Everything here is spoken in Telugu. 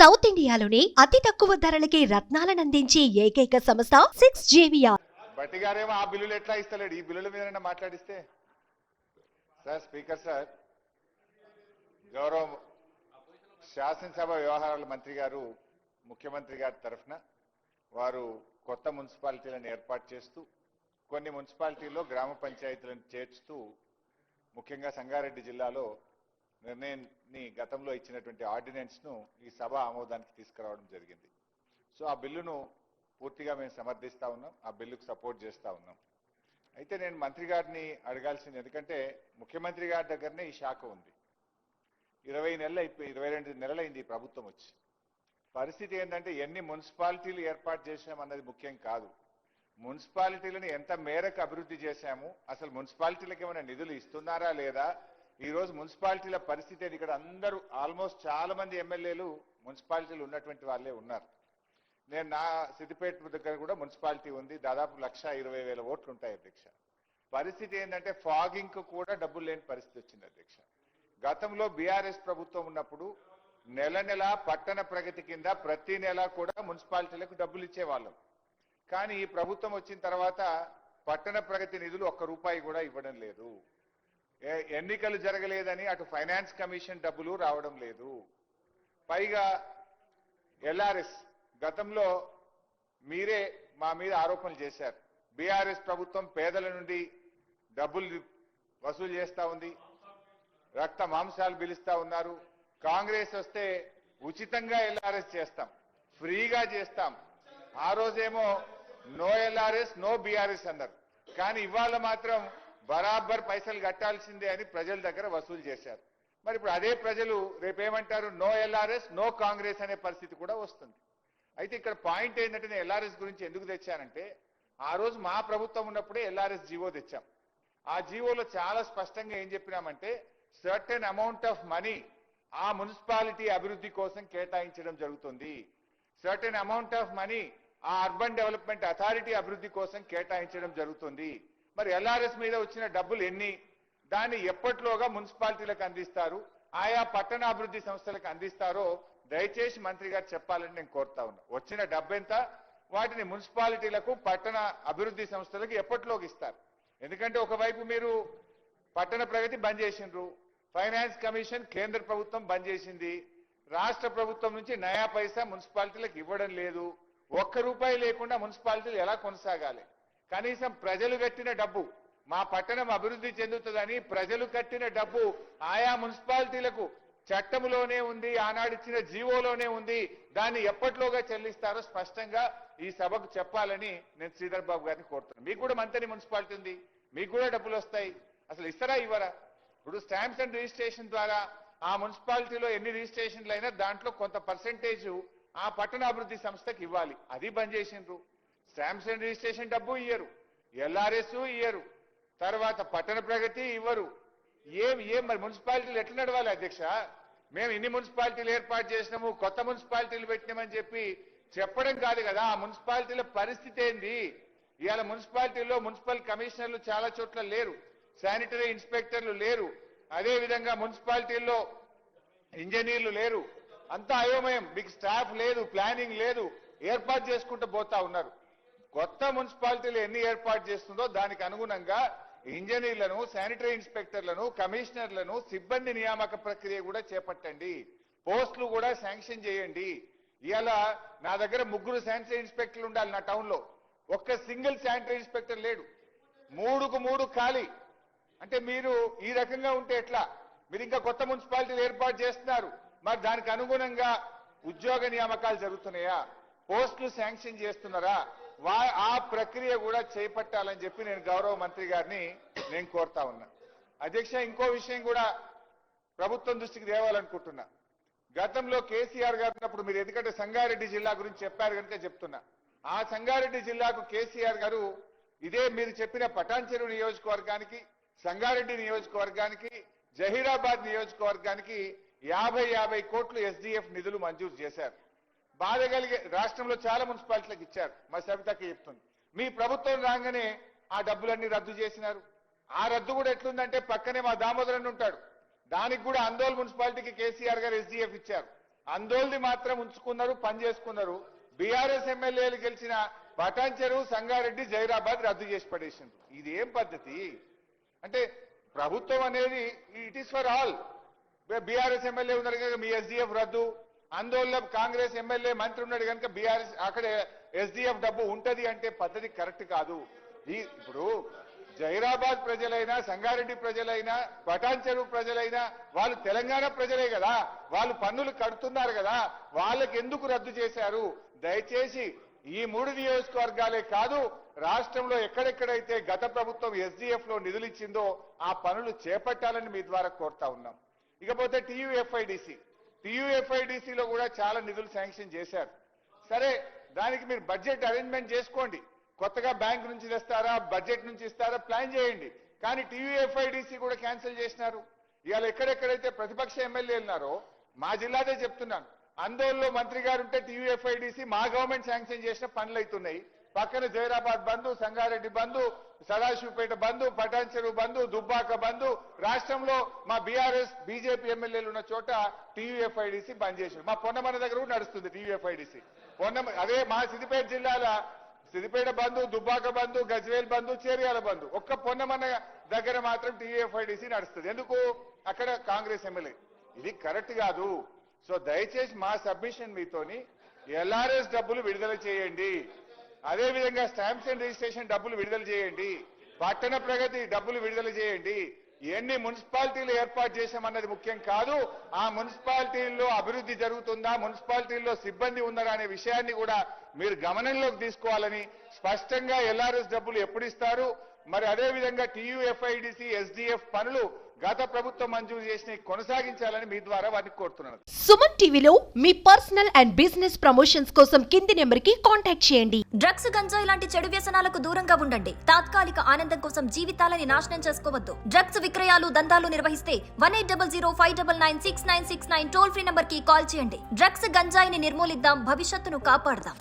సౌత్ ఇండియాలోని అతి తక్కువ ధరలకి రత్నాలనందించే ఏకైక సంస్థ 6JVR. బట్టి గారేమో ఆ బిల్లులు ఎట్లా ఇస్తలేడు, ఈ బిల్లుల మీద మాట్లాడిస్తే. సార్ స్పీకర్ సార్, గౌరవ శాసనసభ వ్యవహారాల మంత్రి గారు ముఖ్యమంత్రి గారి తరఫున వారు కొత్త మున్సిపాలిటీలను ఏర్పాటు చేస్తూ కొన్ని మున్సిపాలిటీల్లో గ్రామ పంచాయతీలను చేర్చుతూ ముఖ్యంగా సంగారెడ్డి జిల్లాలో నిర్ణయాన్ని గతంలో ఇచ్చినటువంటి ఆర్డినెన్స్ను ఈ సభ ఆమోదానికి తీసుకురావడం జరిగింది. సో ఆ బిల్లును పూర్తిగా మేము సమర్థిస్తా ఉన్నాం, ఆ బిల్లుకు సపోర్ట్ చేస్తా ఉన్నాం. అయితే నేను మంత్రి గారిని అడగాల్సింది, ఎందుకంటే ముఖ్యమంత్రి గారి దగ్గరనే ఈ శాఖ ఉంది. 22 నెలలైంది ఈ ప్రభుత్వం వచ్చి. పరిస్థితి ఏంటంటే ఎన్ని మున్సిపాలిటీలు ఏర్పాటు చేశామన్నది ముఖ్యం కాదు, మున్సిపాలిటీలను ఎంత మేరకు అభివృద్ధి చేశాము, అసలు మున్సిపాలిటీలకు ఏమైనా నిధులు ఇస్తున్నారా లేదా. ఈ రోజు మున్సిపాలిటీల పరిస్థితి ఇక్కడ అందరూ ఆల్మోస్ట్ చాలా మంది ఎమ్మెల్యేలు మున్సిపాలిటీలు ఉన్నటువంటి వాళ్ళే ఉన్నారు. నేను నా సిద్దిపేట దగ్గర కూడా మున్సిపాలిటీ ఉంది, దాదాపు 1,20,000 ఓట్లు ఉంటాయి అధ్యక్ష. పరిస్థితి ఏంటంటే ఫాగింగ్ కు కూడా డబ్బులు లేని పరిస్థితి వచ్చింది అధ్యక్ష. గతంలో బీఆర్ఎస్ ప్రభుత్వం ఉన్నప్పుడు నెల నెల పట్టణ ప్రగతి కింద ప్రతి నెల కూడా మున్సిపాలిటీలకు డబ్బులు ఇచ్చేవాళ్ళం. కానీ ఈ ప్రభుత్వం వచ్చిన తర్వాత పట్టణ ప్రగతి నిధులు ₹1 కూడా ఇవ్వడం లేదు. ఎన్నికలు జరగలేదని అటు ఫైనాన్స్ కమిషన్ డబ్బులు రావడం లేదు. పైగా ఎల్ఆర్ఎస్ గతంలో మీరే మా మీద ఆరోపణలు చేశారు, బీఆర్ఎస్ ప్రభుత్వం పేదల నుండి డబ్బులు వసూలు చేస్తా ఉంది, రక్త మాంసాలు పిలుస్తా ఉన్నారు. కాంగ్రెస్ వస్తే ఉచితంగా ఎల్ఆర్ఎస్ చేస్తాం, ఫ్రీగా చేస్తాం. ఆ రోజేమో నో ఎల్ఆర్ఎస్ నో బీఆర్ఎస్ అన్నారు. కానీ ఇవాళ మాత్రం బరాబర్ పైసలు కట్టాల్సిందే అని ప్రజల దగ్గర వసూలు చేశారు. మరి ఇప్పుడు అదే ప్రజలు రేపేమంటారు, నో ఎల్ఆర్ఎస్ నో కాంగ్రెస్ అనే పరిస్థితి కూడా వస్తుంది. అయితే ఇక్కడ పాయింట్ ఏంటంటే నేను ఎల్ఆర్ఎస్ గురించి ఎందుకు తెచ్చానంటే, ఆ రోజు మా ప్రభుత్వం ఉన్నప్పుడే ఎల్ఆర్ఎస్ జీవో తెచ్చాం. ఆ జీవోలో చాలా స్పష్టంగా ఏం చెప్పినామంటే, సర్టెన్ అమౌంట్ ఆఫ్ మనీ ఆ మున్సిపాలిటీ అభివృద్ధి కోసం కేటాయించడం జరుగుతుంది, సర్టెన్ అమౌంట్ ఆఫ్ మనీ ఆ అర్బన్ డెవలప్మెంట్ అథారిటీ అభివృద్ధి కోసం కేటాయించడం జరుగుతుంది. మరి ఎల్ఆర్ఎస్ మీద వచ్చిన డబ్బులు ఎన్ని, దాన్ని ఎప్పట్లోగా మున్సిపాలిటీలకు అందిస్తారు, ఆయా పట్టణాభివృద్ధి సంస్థలకు అందిస్తారో దయచేసి మంత్రి గారు చెప్పాలని నేను కోరుతా ఉన్నా. వచ్చిన డబ్బు ఎంత, వాటిని మున్సిపాలిటీలకు పట్టణ అభివృద్ధి సంస్థలకు ఎప్పట్లోకి ఇస్తారు. ఎందుకంటే ఒకవైపు మీరు పట్టణ ప్రగతి బంద్ చేసిండ్రు, ఫైనాన్స్ కమిషన్ కేంద్ర ప్రభుత్వం బంద్ చేసింది, రాష్ట్ర ప్రభుత్వం నుంచి నయా పైసా మున్సిపాలిటీలకు ఇవ్వడం లేదు. ₹1 లేకుండా మున్సిపాలిటీలు ఎలా కొనసాగాలి. కనీసం ప్రజలు కట్టిన డబ్బు, మా పట్టణం అభివృద్ధి చెందుతుందని ప్రజలు కట్టిన డబ్బు ఆయా మున్సిపాలిటీలకు చట్టంలోనే ఉంది, ఆనాడిచ్చిన జీవోలోనే ఉంది, దాన్ని ఎప్పట్లోగా చెల్లిస్తారో స్పష్టంగా ఈ సభకు చెప్పాలని నేను శ్రీధర్ బాబు గారిని కోరుతున్నాను. మీకు కూడా మంత్రి మున్సిపాలిటీ ఉంది, మీకు కూడా డబ్బులు వస్తాయి, అసలు ఇస్తారా ఇవ్వరా. ఇప్పుడు స్టాంప్స్ అండ్ రిజిస్ట్రేషన్ ద్వారా ఆ మున్సిపాలిటీలో ఎన్ని రిజిస్ట్రేషన్లు అయినా దాంట్లో కొంత పర్సెంటేజ్ ఆ పట్టణాభివృద్ధి సంస్థకి ఇవ్వాలి, అది బంద్ చేసిండ్రు. స్టాంప్స్ అండ్ రిజిస్ట్రేషన్ డబ్బు ఇయ్యరు, ఎల్ఆర్ఎస్ ఇయ్యరు, తర్వాత పట్టణ ప్రగతి ఇవ్వరు. ఏం మరి మున్సిపాలిటీలు ఎట్లా నడవాలి అధ్యక్ష. మేము ఇన్ని మున్సిపాలిటీలు ఏర్పాటు చేసినాము, కొత్త మున్సిపాలిటీలు పెట్టినామని చెప్పడం కాదు కదా, ఆ మున్సిపాలిటీల పరిస్థితి ఏంది. ఇవాళ మున్సిపాలిటీల్లో మున్సిపల్ కమిషనర్లు చాలా చోట్ల లేరు, శానిటరీ ఇన్స్పెక్టర్లు లేరు, అదేవిధంగా మున్సిపాలిటీల్లో ఇంజనీర్లు లేరు, అంతా అయోమయం, మీకు స్టాఫ్ లేదు, ప్లానింగ్ లేదు, ఏర్పాటు చేసుకుంటూ పోతా ఉన్నారు. కొత్త మున్సిపాలిటీలు ఎన్ని ఏర్పాటు చేస్తుందో దానికి అనుగుణంగా ఇంజనీర్లను, శానిటరీ ఇన్స్పెక్టర్లను, కమిషనర్లను, సిబ్బంది నియామక ప్రక్రియ కూడా చేపట్టండి, పోస్టులు కూడా శాంక్షన్ చేయండి. ఇవాళ నా దగ్గర 3 శానిటరీ ఇన్స్పెక్టర్లు ఉండాలి నా టౌన్లో, ఒక్క సింగిల్ శానిటరీ ఇన్స్పెక్టర్ లేడు, 3కు 3 ఖాళీ. అంటే మీరు ఈ రకంగా ఉంటే ఎట్లా. మీరు ఇంకా కొత్త మున్సిపాలిటీలు ఏర్పాటు చేస్తున్నారు, మరి దానికి అనుగుణంగా ఉద్యోగ నియామకాలు జరుగుతున్నాయా, పోస్టులు శాంక్షన్ చేస్తున్నారా, ఆ ప్రక్రియ కూడా చేపట్టాలని చెప్పి నేను గౌరవ మంత్రి గారిని నేను కోరుతా ఉన్నా. అధ్యక్ష, ఇంకో విషయం కూడా ప్రభుత్వం దృష్టికి తేవాలనుకుంటున్నా. గతంలో కేసీఆర్ గారు ఉన్నప్పుడు మీరు ఎందుకంటే సంగారెడ్డి జిల్లా గురించి చెప్పారు కనుక చెప్తున్నా, ఆ సంగారెడ్డి జిల్లాకు కేసీఆర్ గారు ఇదే మీరు చెప్పిన పటాన్చెరు నియోజకవర్గానికి, సంగారెడ్డి నియోజకవర్గానికి, జహీరాబాద్ నియోజకవర్గానికి 50 కోట్లు ఎస్డిఎఫ్ నిధులు మంజూరు చేశారు. బాధ కలిగే రాష్ట్రంలో చాలా మున్సిపాలిటీలకు ఇచ్చారు. మా సవితకి చెప్తుంది, మీ ప్రభుత్వం రాగానే ఆ డబ్బులన్నీ రద్దు చేసినారు. ఆ రద్దు కూడా ఎట్లుందంటే పక్కనే మా దామోదరన్ ఉంటాడు, దానికి కూడా అందోల్ మున్సిపాలిటీకి కేసీఆర్ గారు ఎస్డిఎఫ్ ఇచ్చారు. అందోల్ది మాత్రం ఉంచుకున్నారు, పని చేసుకున్నారు. బీఆర్ఎస్ ఎమ్మెల్యేలు గెలిచిన పటాన్చెరు, సంగారెడ్డి, జైరాబాద్ రద్దు చేసి పడేసిండ్రు. ఇది ఏం పద్ధతి? అంటే ప్రభుత్వం అనేది it is for all. BRS MLA ఉన్నారు కనుక మీ ఎస్డిఎఫ్ రద్దు, ఆందోళన కాంగ్రెస్ ఎమ్మెల్యే మంత్రి ఉన్నాడు కనుక బీఆర్ఎస్ అక్కడ ఎస్డిఎఫ్ డబ్బు ఉంటది అంటే పద్ధతి కరెక్ట్ కాదు. ఇప్పుడు జైరాబాద్ ప్రజలైనా, సంగారెడ్డి ప్రజలైనా, పటాన్చెరు ప్రజలైనా వాళ్ళు తెలంగాణ ప్రజలే కదా, వాళ్ళు పన్నులు కడుతున్నారు కదా, వాళ్ళకి ఎందుకు రద్దు చేశారు? దయచేసి ఈ 3 నియోజకవర్గాలే కాదు, రాష్ట్రంలో ఎక్కడెక్కడైతే గత ప్రభుత్వం ఎస్డిఎఫ్ లో నిధులు ఇచ్చిందో ఆ పనులు చేపట్టాలని మీ ద్వారా కోరుతా ఉన్నాం. ఇకపోతే టీయూఎఫ్ఐడిసిలో కూడా చాలా నిధులు శాంక్షన్ చేశారు. సరే, దానికి మీరు బడ్జెట్ అరేంజ్మెంట్ చేసుకోండి. కొత్తగా బ్యాంక్ నుంచి తెస్తారా, బడ్జెట్ నుంచి ఇస్తారా, ప్లాన్ చేయండి. కానీ టీయూఎఫ్ఐడిసి కూడా క్యాన్సిల్ చేసినారు. ఇవాళ ఎక్కడెక్కడైతే ప్రతిపక్ష ఎమ్మెల్యేలు ఉన్నారో, మా జిల్లాదే చెప్తున్నాను, ఆందోళనలో మంత్రి గారు ఉంటే టీయూఎఫ్ఐడిసి మా గవర్నమెంట్ శాంక్షన్ చేసిన పనులు అవుతున్నాయి. పక్కన జైరాబాద్ బంధు, సంగారెడ్డి బంధు, సదాశివపేట బంధు, పటాన్చెరు బంధు, దుబ్బాక బంధు, రాష్ట్రంలో మా బీఆర్ఎస్ బీజేపీ ఎమ్మెల్యేలు ఉన్న చోట టీయూఎఫ్ఐడిసి బంద్ చేశారు. మా పొన్నమన దగ్గర కూడా నడుస్తుంది టీయూఎఫ్ఐడిసి. అదే మా సిద్దిపేట జిల్లాల సిద్దిపేట బంధు, దుబ్బాక బంధు, గజ్వేల్ బంధు, చేర్యాల బంధు, ఒక్క పొన్నమన్న దగ్గర మాత్రం టీయూఎఫ్ఐడిసి నడుస్తుంది. ఎందుకు? అక్కడ కాంగ్రెస్ ఎమ్మెల్యే. ఇది కరెక్ట్ కాదు. సో దయచేసి మా సబ్మిషన్ మీతోని ఎల్ఆర్ఎస్ డబ్బులు విడుదల చేయండి, అదేవిధంగా స్టాంప్స్ అండ్ రిజిస్ట్రేషన్ డబ్బులు విడుదల చేయండి, పట్టణ ప్రగతి డబ్బులు విడుదల చేయండి. ఎన్ని మున్సిపాలిటీలు ఏర్పాటు చేశామన్నది ముఖ్యం కాదు, ఆ మున్సిపాలిటీల్లో అభివృద్ధి జరుగుతుందా, మున్సిపాలిటీల్లో సిబ్బంది ఉన్నారా అనే విషయాన్ని కూడా మీరు గమనంలోకి తీసుకోవాలని, స్పష్టంగా ఎల్ఆర్ఎస్ డబ్బులు ఎప్పుడు ఇస్తారు, మరి అదేవిధంగా టీయూఎఫ్ఐడిసి, ఎస్డిఎఫ్ పనులు గత ప్రభుత్వం మంజూరు చేసిన కొనసాగించాలని మీ ద్వారా వారిని కోరుతున్నాను. సుమన్ టీవీలో మీ పర్సనల్ అండ్ బిజినెస్ ప్రమోషన్స్ కోసం కింది నెంబర్కి కాంటాక్ట్ చేయండి. డ్రగ్స్, గంజాయి లాంటి చెడు వ్యసనాలకు దూరంగా ఉండండి. తాత్కాలిక ఆనందం కోసం జీవితాలని నాశనం చేసుకోవద్దు. డ్రగ్స్ విక్రయాలు, దందాలు నిర్వహిస్తే 1800-599-6969 టోల్ ఫ్రీ నంబర్ కి కాల్ చేయండి. డ్రగ్స్, గంజాయిని నిర్మూలిద్దాం, భవిష్యత్తును కాపాడదాం.